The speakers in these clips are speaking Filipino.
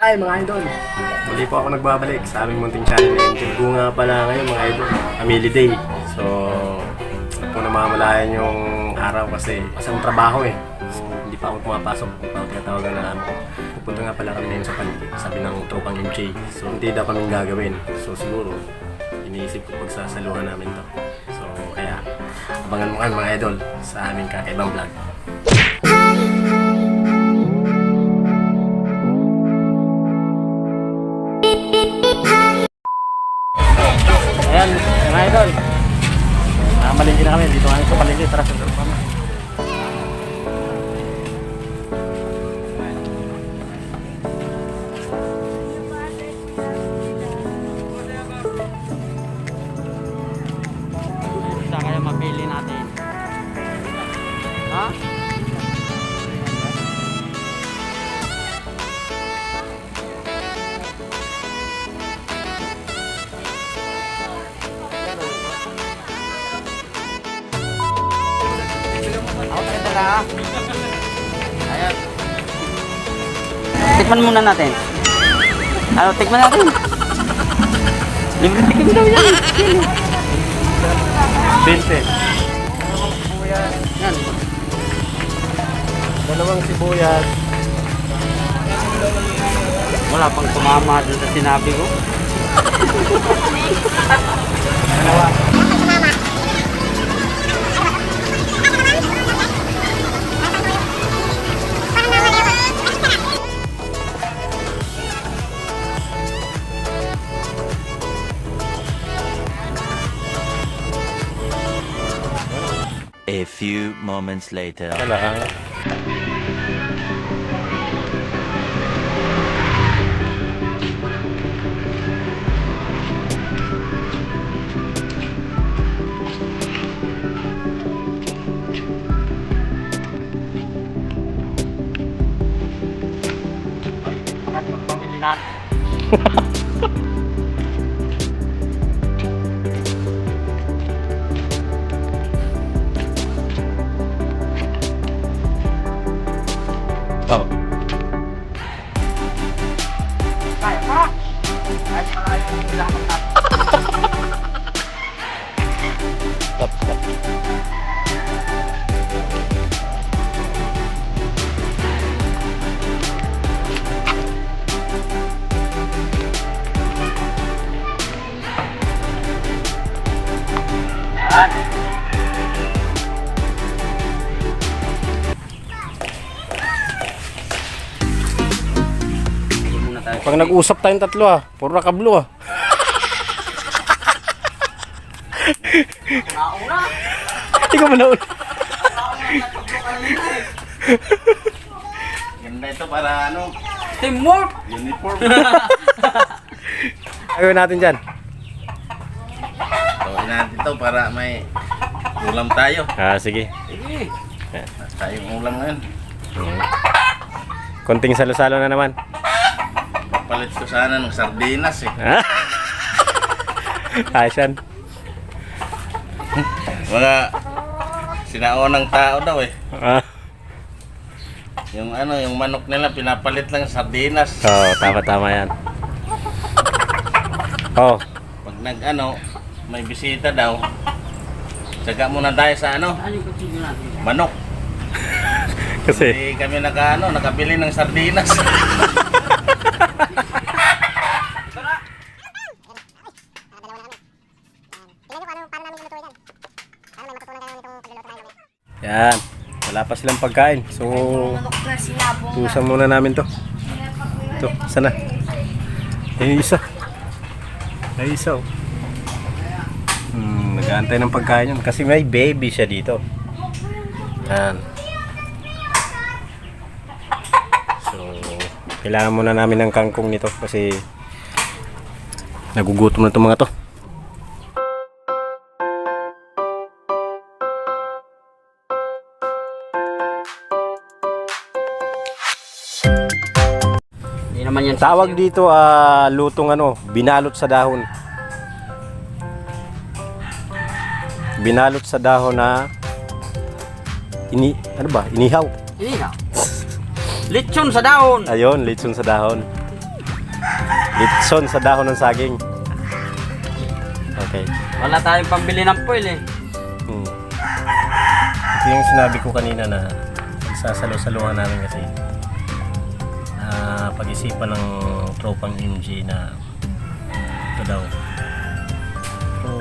Ay mga idol, muli po ako nagbabalik sa aming munting channel. Interview nga pala ngayon mga idol, Family Day. So, ito po namamalayan yung araw kasi isang trabaho eh. So, hindi pa ako pumapasok, hindi pa ako tinatawagan na pupunta nga pala kami ngayon sa paligid, sabi ng tropang MJ. So, hindi daw kaming gagawin. So, siguro, iniisip ko pagsasaluhan namin to. So, kaya, abangan mo kayo mga idol sa aming kakaibang vlog. Ayan, mga idol. Nakamalingki na kami. Dito kami sa palingki. Tara, sundan mo kami. Saan kaya mapili natin? Ha? Ako tayo talaga. Ayan. Tikman muna natin. Ano, tikman natin. Libre tikim daw yan. 20. Yan. Dalawang sibuyas. Wala pang tumama dun sa sinabi ko. Dalawa. A few moments later. Kailangan. Pamili natin. Oh. Kaya pa! Kahit marami yung kailangan natin. Stop, stop. Yan. Muna tayo. Pag nag-usap tayong tatlo puro nakablo Nauna! Ikaw mo nauna. Ganda ito para ano, Teamwork! uniform. Gagawin natin dyan. Gawin natin ito para may ulam tayo. Sige. Sige. Tayong ulam ngayon. Konting salo-salo na naman. Papalit ko sana ng sardinas eh. Ayos yan. Mga sinaunang tao daw eh. Yung ano, yung manok nila pinapalit lang ng sardinas. Tama yan. Oh, Pag nag ano, may bisita daw. Tsaga muna tayo sa ano, Ano yung kutsilyo natin? manok. kasi Hindi kami nakabili ng sardinas. yan. Wala pa silang pagkain. So, tusan muna namin to. Ito, sana. Ay, isa. Ay, isa. Nag-aantay ng pagkain yun. Kasi may baby siya dito. Yan. So, kailangan muna namin ng kangkong nito kasi nagugutom na itong mga to. Hindi naman yan. Tawag dito lutong binalot sa dahon. Binalot sa dahon na inihaw. Inihaw. Lechon sa dahon. Ayun, lechon sa dahon. Litson sa dahon ng saging. Okay. Wala tayong pambili ng foil eh. Ito yung sinabi ko kanina na magsasalo-saluhan namin kasi pag-isipan ng tropang MG na ito daw. So,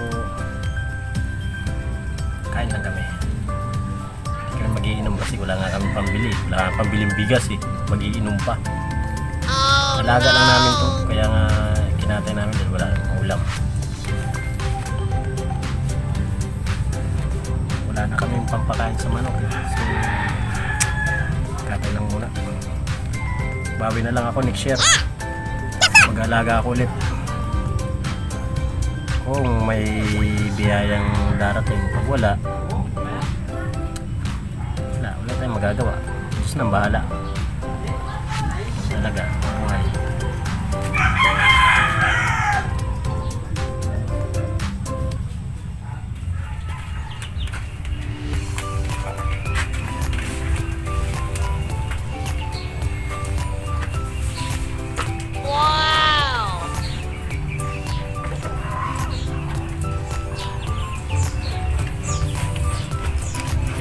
kain lang kami. Hindi kami mag-iinom kasi wala nga kami pambili. Wala nga pambiling bigas eh. Mag-iinom pa. Alaga lang namin to. Kaya nga kinatay namin dahil wala namang ulam. Wala na kami pampakain sa manok. So, katay lang muna. Bawi na lang ako next year. Mag-alaga ako ulit. Kung may biyayang darating. Pag wala tayong magagawa. Diyos nang bahala. Talaga, buhay.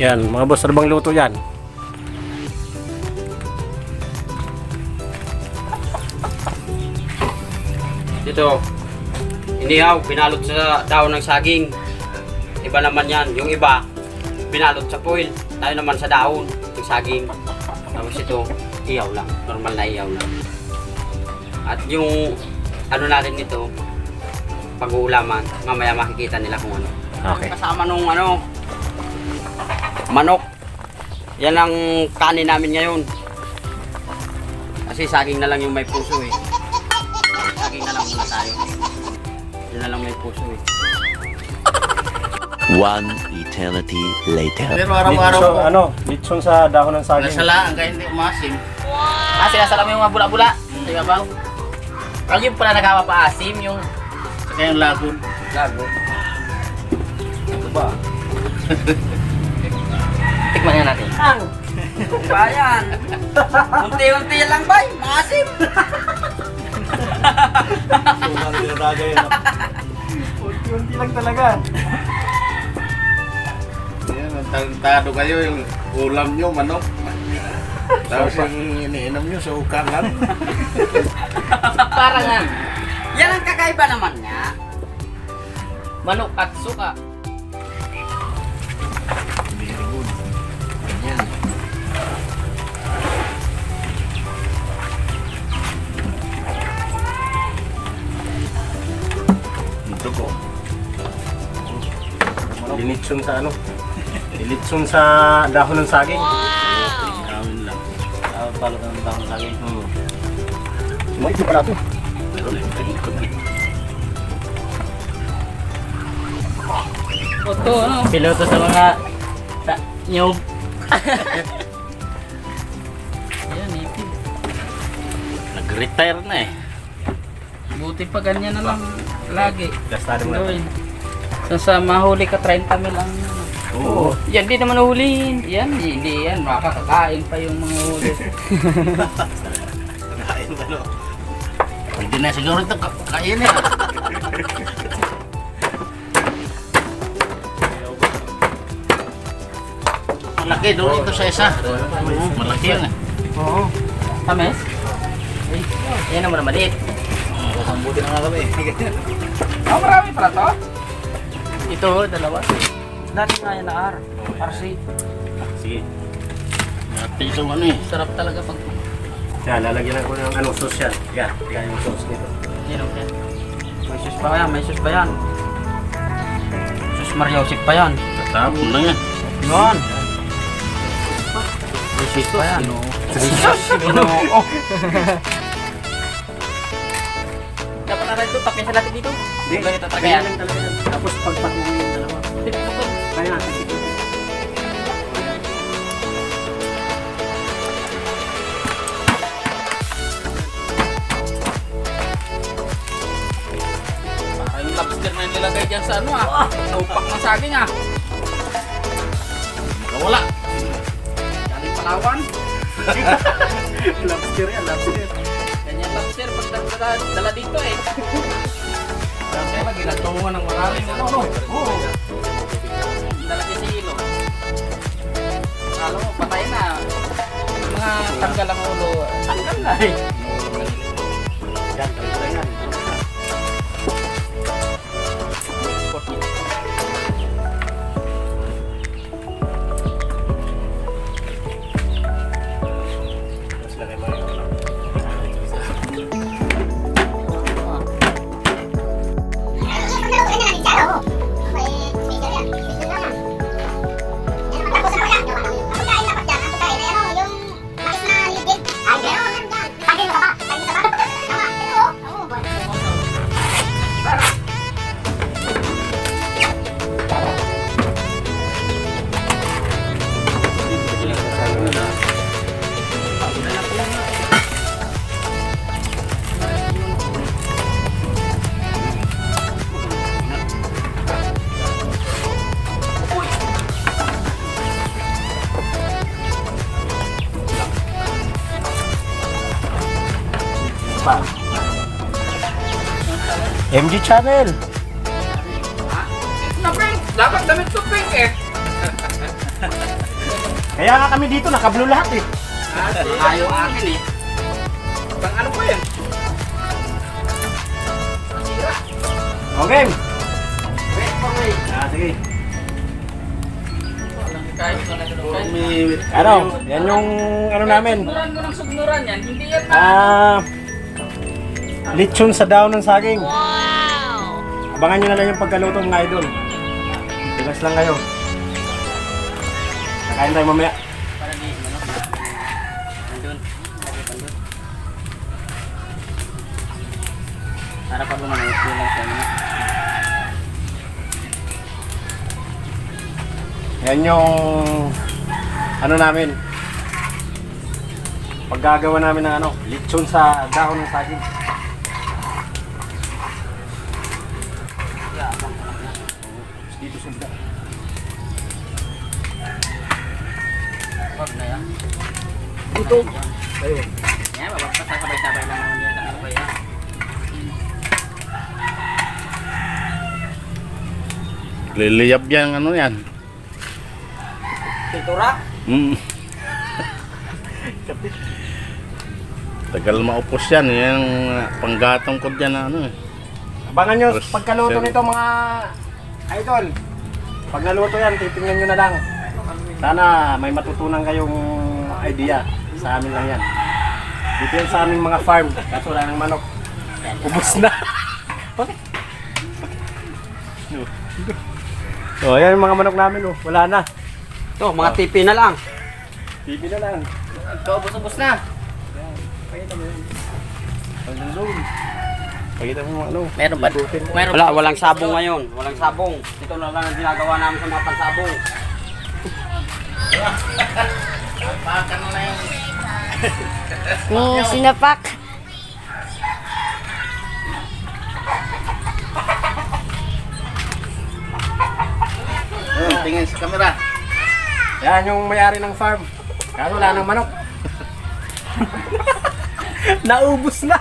Yan, mga boss, ano bang luto yan? Dito, inihaw, binalot sa dahon ng saging. Iba naman yan. Yung iba, binalot sa foil. Tayo naman sa dahon ng saging. Tapos ito, ihaw lang. Normal na ihaw lang. At yung ano natin nito, pag-uulaman, mamaya makikita nila kung ano. Okay. Kasama nung ano, manok. Yan ang kanin namin ngayon. Kasi saging na lang yung may puso eh. Saging na lang muna tayo. Yun na lang may puso eh. One eternity later. Pero araw-araw Litson, ko. litson sa dahon ng saging. Nasalaan kaya hindi umasim. Sinasalam yung mga bula-bula. Di ba bang? Pag yung pala nagkapapaasim, yung Saka yung lagon. Lago. Ito ba? tikman nga natin. Bayan. Unti-unti lang bay. Maasim. Sobrang dinadaga yan. Unti-unti lang talaga. Yan, tantado kayo yung ulam nyo, manok. Tapos yung iniinom nyo, suka lang. Parang nga, Yan ang kakaiba naman niya. manok at suka. Very good. Ganyan. Ito ko. Linitson sa ano? Linitson sa dahon ng saging. Kawin lang. Balot ng dahon saging. Sumakit yung pala ito. Pero likod. Oto, ano? Piloto sa mga nyog. Ayan, ipin. Nag-retire na eh. Buti pa ganyan na lang lagi. Gastado mo na. Gawin. Sa mahuli ka 30 mil ang Oo. yan di naman huliin. Yan, hindi yan. Makakakain pa yung mga huli. Kain ba no? Pwede na siguro ito kainin ah. Malaki doon ito sa isa. Malaki yun eh. Oo. Tamis? Ay, yan naman na maliit. Buti na nga kami. Oh, marami pala to. Ito, dalawa. Dati nga yan na R. RC. Sige. Natin itong ano eh. Sarap talaga pag... Kaya lalagyan ko ng anong sauce yan. Yan yung sauce nito. Yan, okay. May sus pa yan, may sus pa yan. Sus Mariosip pa yan. Tatapon lang yan. Yan. May sus pa yan. May sus, Ginoo. Dapat na ito, tapin sa natin dito. Hindi. Ganito talaga yan. Ganyan lang talaga yan. Tapos pagpatuloy yung dalawa. Kaya natin ito. Parang yung lobster na yung nilagay dyan sa ano ah. Sa upak ng saging ah. Wala. Galing Palawan. Lobster yan, lobster. Ganyan lobster pag nakadala dito eh. Kaya lagi nagtungan ng maraming ano, no? Oo. Dala niya sa ilo. Alam mo, patay na. Mga tanggal ang ulo. Tanggal na eh. Yan, talaga yan. Tapos lagay mo yung ano. Pa. MG Channel. Na pink! Dapat damit ko pink eh. Kaya nga kami dito, naka-blue lahat eh. Ayaw akin eh. Pang ano pa yan? Sira. Okay. Wait for me. Sige. Walang kahit ko na ganun. Ano, yan yung ano namin. Sugnuran ko ng sugnuran yan. Hindi yan Lechon sa daon ng saging. Wow! Abangan nyo na lang yung pagkaluto mga idol. Relax lang kayo. Kakain tayo mamaya. para di ano. Nandun. Lagi pa doon. Para pa naman ito lang sa inyo. Yan yung ano namin. Paggagawa namin ng ano, lechon sa dahon ng saging. Dito sunda. Wag na yan. Ito. Tayo. Yan, sabay-sabay lang naman yan. Ano ba yan? Liliyab yan, ano yan. Pintura? Tagal maupos yan, yung panggatong ko dyan na ano eh. Abangan nyo Terus, pagkaluto sir. nito mga idol. Pag naluto yan, titingnan nyo na lang. Sana may matutunan kayong idea. Sa amin lang yan. Dito yan sa aming mga farm. Kaso wala ng manok. Ubus na. Okay. Oh, yan yung mga manok namin oh. Wala na. Ito, mga tipi na lang. TV na lang. Ito, ubos-ubos na. Pakita mo yun. Hanggang doon. Pakita mo yung ano. Meron ba? Meron Wala, walang sabong ngayon. Walang sabong. Ito na lang ang ginagawa namin sa mga pansabong. May sinapak. Tingin sa camera. Yan yung may-ari ng farm. Kaso wala ng manok. Naubos na.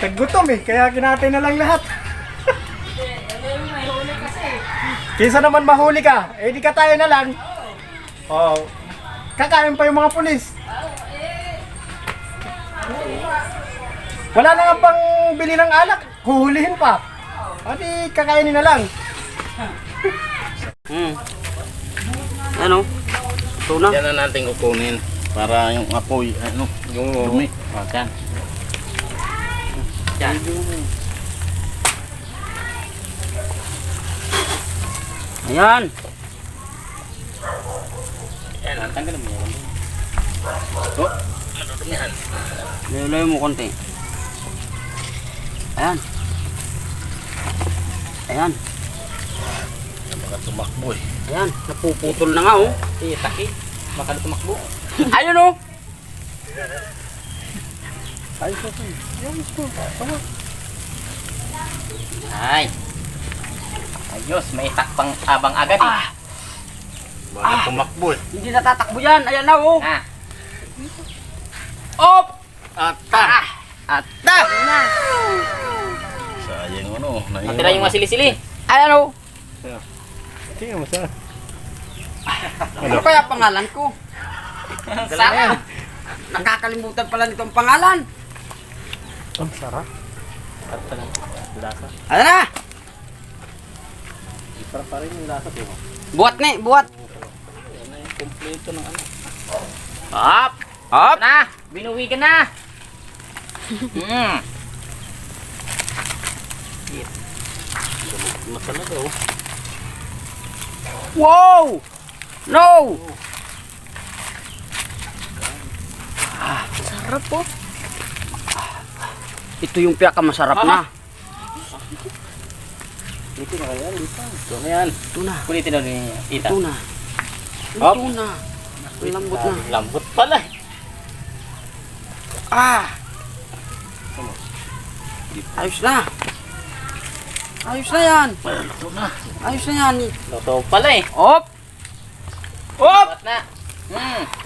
Taggutom eh, kaya kinatay na lang lahat. Kaysa naman mahuli ka, eh di katay na lang. Oh, kakain pa yung mga pulis. Wala na nga pang bili ng alak, huhulihin pa. O di kakainin na lang. Ano? Ito na. Yan na natin kukunin para yung apoy, ano, yung dumi. O, dyan. Dyan. Ayan. Yan, tanggalin mo yan. Oh, madudumi yan. Layo mo konti. Ayan. Ayan. Baka tumakbo eh. Ayan. Napuputol na nga oh. Taki. Baka na tumakbo. Ayun oh. Ay. Ayos, may takpang abang agad eh. Baka tumakbo eh. Hindi natatakbo yan. Ayan na oh. Ah. Op! Ata! At na! Sayang ano. Natira yung mga sili-sili. Ano? Tingnan mo sa. Ano kaya pangalan ko? Sarap! Nakakalimutan pala nitong pangalan. Ang sarap. Sarap pa lang. Lasa. Ano na? Sarap pa rin yung lasa, diba? Buhat ni, buhat. Kompleto ng ano. Hop! Hop! Na! Binuwi ka na! Masarap daw. Wow! No! Sarap po. Ito yung pinakamasarap na. Dito na kaya, dito. Ito na yan. Ito na. Kulitin na rin tita. Ito na. Hop. Ito na. Ang lambot na. Lambot pala. Ah! Ayos na. Ayos na yan. Ayos na yan. Luto pala eh. Hop! Hop! Buhat na.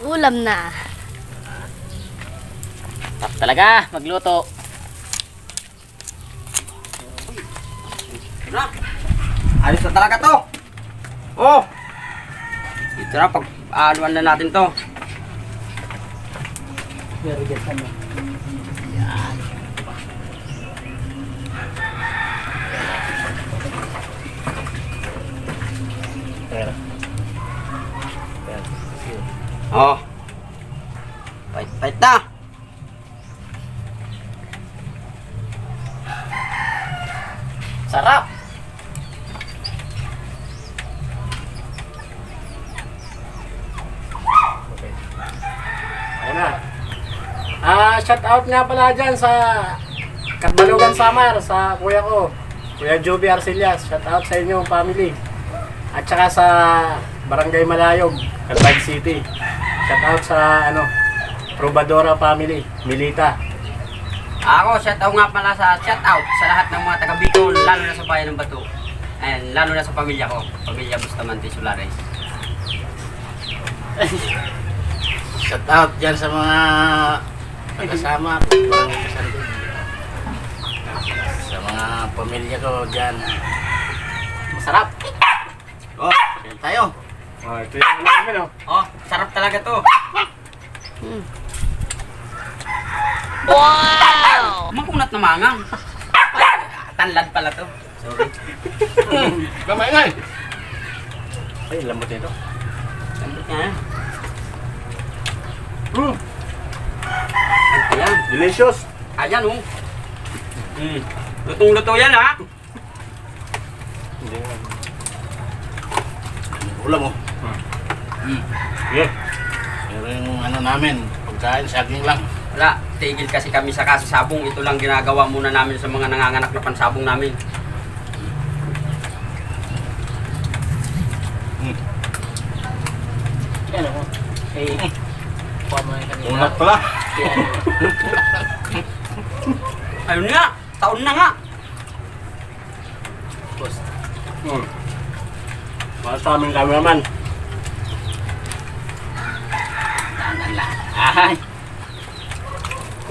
Ulam na. Tap talaga, magluto. Ito na. Ayos na talaga to. Oh! Ito na, pag-anuan na natin to. Pera. Oh. Pait na. Sarap. Ayun na. Shout out nga pala dyan sa Katbalugan Samar, sa kuya ko. Kuya Joby Arcelias. Shout out sa inyong family. At saka sa Barangay Malayog, Calvay City. Shout out sa Probadora family, Milita. Ako, shout out nga pala sa lahat ng mga taga Bicol, lalo na sa bayan ng Bato. And lalo na sa pamilya ko, pamilya Bustamante Solares. Shout out dyan sa mga kasama. Sa mga pamilya ko dyan. Masarap. Oh, yan tayo. Oh, ito yung namin, oh. Oh, sarap talaga to. Wow! Makunat na mangang. Tanlad pala to. Sorry. Gamay nga. Ay, lambot nito. Sambot nga. Mm, Ayan. delicious. Ayan oh. Lutong-luto yan ha. Hindi nga. Ulam mo. Yeah. Pero yung namin, pagkain, saging lang. Wala, tigil kasi kami sa kasasabong. Ito lang ginagawa muna namin sa mga nanganganak na pansabong namin. Yan ako. Eh, kuha mo yung kanina. Unat pala. Ayun nga, taon na nga. Boss. Para sa aming cameraman. Tanan lang. Ay.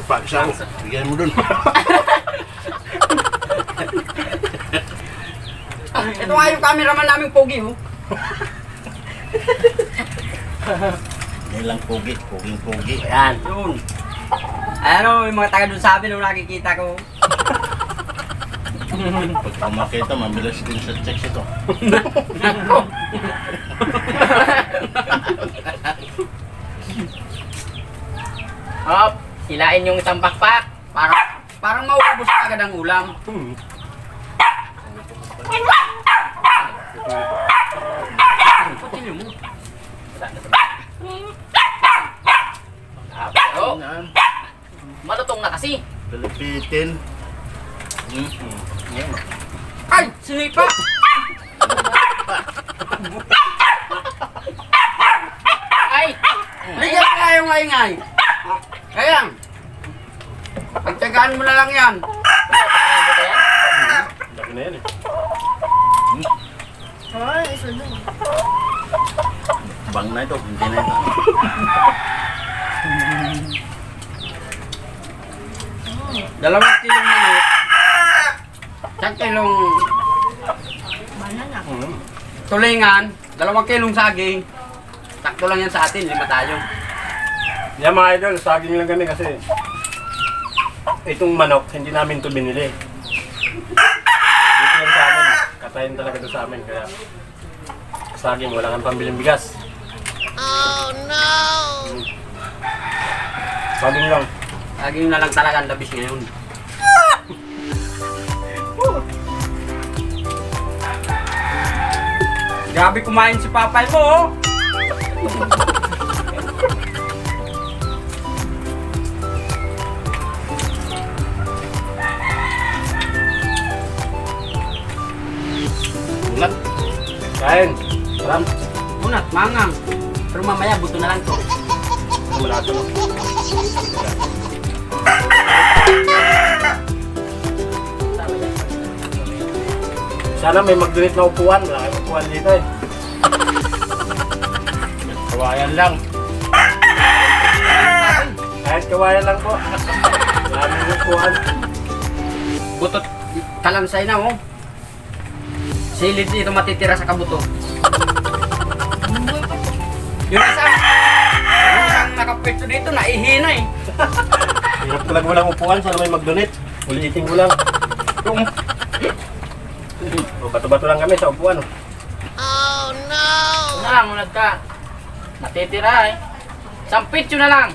Pag siya, bigyan mo dun. Ito nga yung cameraman namin pogi oh. Yan lang pogi, poging-pogi. Ayan, yun. Ayan o, yung mga taga doon sa amin nung nakikita ko. Pag pumakita, mabilis din sa checks ito. Hop. Hilain yung isang pakpak. Parang mauubos ka agad ang ulam. Patilyo mo. Oh, malutong na kasi. Pilipitin. Yan. Ay! Sinipa! Ay! Bigyan ka yung ingay. Kaya, pagtyagaan mo na lang yan. Laki na yan eh. Ay, isa doon. Bang na ito, hindi na ito. 2 kilong manok. 1 kilong Banana. tulingan. 2 kilong saging. Sakto lang yan sa atin, 5 tayo. Yan mga idol, saging lang kami kasi itong manok, hindi namin ito binili. Dito lang sa amin, katayin talaga ito sa amin. Kaya saging, wala kang pambiling bigas. Oh no! Saging lang. Saging na lang talaga ang labis ngayon. Grabe kumain si papay mo, oh. Ulat. Kain. Salam. Unat, mangang. Pero mamaya buto na lang to. Malasa mo. Sana may mag-donate na upuan. Wala kayong upuan dito eh. Kawayan lang. Kahit kawayan lang po. Wala kayong upuan. Butot talansay na, oh. Silid dito matitira sa kabuto. Yung isang nakapwesto dito, naihina eh. Hirap ko lang walang upuan. Sana may mag-donate. Ulitin ko lang. O, bato-bato lang kami sa upuan. Oh. Una lang, unad ka. Natitira eh. Sampit yun na lang.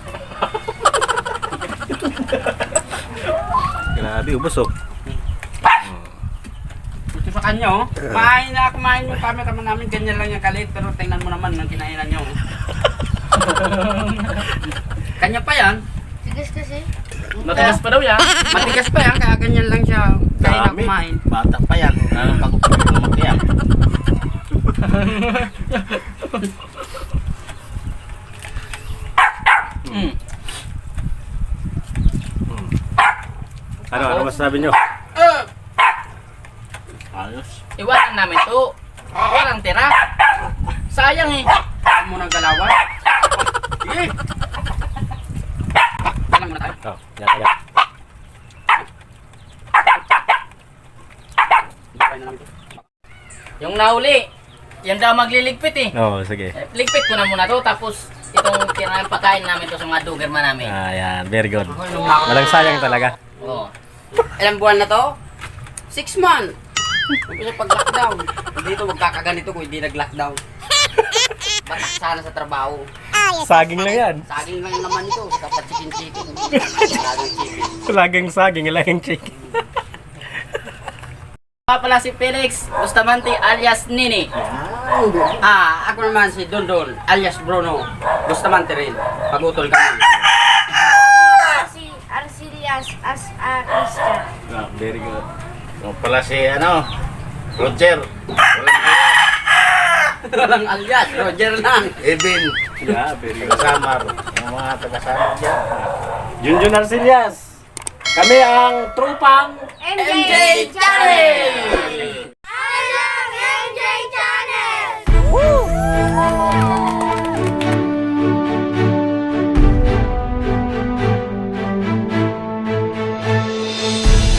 Grabe, ubos oh. Ito sa kanya, oh. Kumain yung cameraman namin. Ganyan lang yung kalit. Pero tingnan mo naman ng kinainan niyo. Oh. Kanya pa yan. Tigas kasi. Matigas pa daw yan. Matigas pa yan. Kaya ganyan lang siya. Kaya na Dami. kumain. Bata pa yan. Anong pagkukulit yan? Mm. Ano masasabi nyo? Ayos. Iwanan namin to. Walang tira. Sayang eh. Huwag mo nang galawan. Sige. Alam mo na tayo. Oh, yak. Kain na lang ito. Yung nahuli, yan daw magliligpit eh. Oo, sige. Ligpit ko na muna to, tapos itong kinang pagkain namin to sa mga dugerman namin. Ayan, very good. Ako, nung ako. Walang sayang talaga. Oo. Ilang buwan na to? 6 months. Umpisa pag-lockdown. Dito magkakaganito kung hindi nag-lockdown. Batak sana sa trabaho. Saging lang yan. Saging lang naman ito. Dapat chicken. Saging chicken. Laging saging, laging chicken. Pa pala si Felix Bustamante alias Nini. Ako naman si Dondon alias Bruno. Bustamante rin. Pagutol ka naman. Si Arcelias as a Christian. Very good. Yung pala si Roger. Walang kaya. Walang alias. Roger lang. Eben. Yeah, very good. Taga-Samar. Yung mga taga-Samar dyan. Junjun Arcelias. Kami ang trupang MJ Channel!